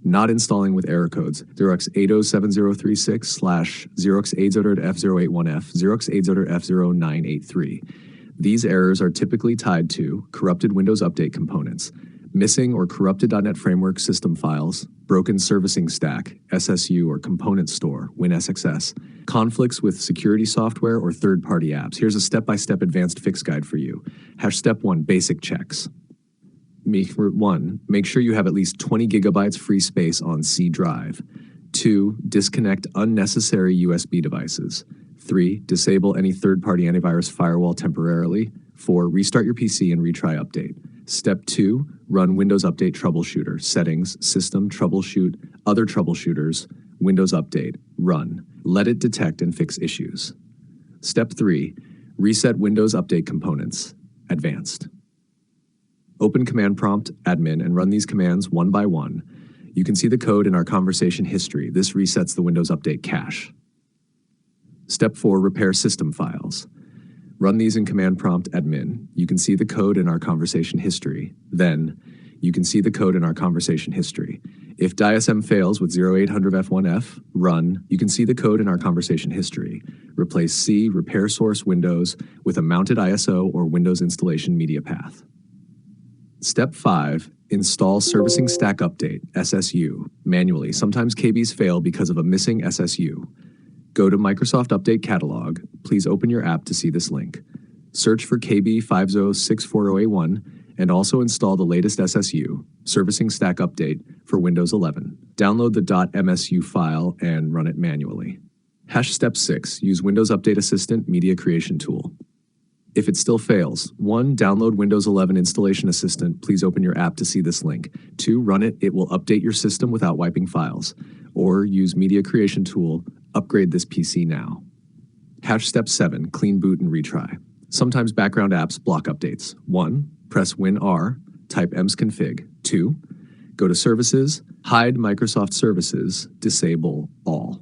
Not installing with error codes 0x80070306/0x800f081f, 0x80070306. These errors are typically tied to corrupted Windows Update components, missing or corrupted .NET Framework system files, broken servicing stack, SSU or component store, WinSXS, conflicts with security software or third-party apps. Here's a step-by-step advanced fix guide for you. Step 1, basic checks. 1. Make sure you have at least 20 gigabytes free space on C drive. 2. Disconnect unnecessary USB devices. 3. Disable any third-party antivirus firewall temporarily. 4. Restart your PC and retry update. Step 2. Run Windows Update Troubleshooter. Settings, System, Troubleshoot, Other Troubleshooters, Windows Update. Run. Let it detect and fix issues. Step 3. Reset Windows Update components. Advanced. Open Command Prompt, Admin, and run these commands one by one. You can see the code in our conversation history. This resets the Windows Update cache. Step 4. Repair system files. Run these in Command Prompt, Admin. You can see the code in our conversation history. Then, you can see the code in our conversation history. If DISM fails with 0x800f1f, run. You can see the code in our conversation history. Replace C, repair source Windows, with a mounted ISO or Windows installation media path. Step 5. Install Servicing Stack Update, SSU, manually. Sometimes KBs fail because of a missing SSU. Go to Microsoft Update Catalog. Please open your app to see this link. Search for KB5064081 and also install the latest SSU, Servicing Stack Update, for Windows 11. Download the .msu file and run it manually. Step 6. Use Windows Update Assistant Media Creation Tool. If it still fails, 1. Download Windows 11 Installation Assistant. Please open your app to see this link. 2. Run it. It will update your system without wiping files. Or use Media Creation Tool. Upgrade this PC now. Step 7. Clean boot and retry. Sometimes background apps block updates. 1. Press WinR. Type msconfig. 2. Go to Services. Hide Microsoft Services. Disable all.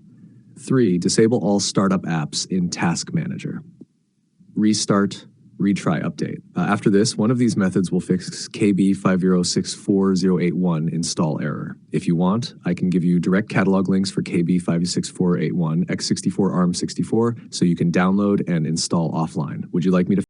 3. Disable all startup apps in Task Manager. Restart, retry, update. After this, one of these methods will fix KB5064081 install error. If you want, I can give you direct catalog links for KB5064081 x64 ARM64 so you can download and install offline. Would you like me to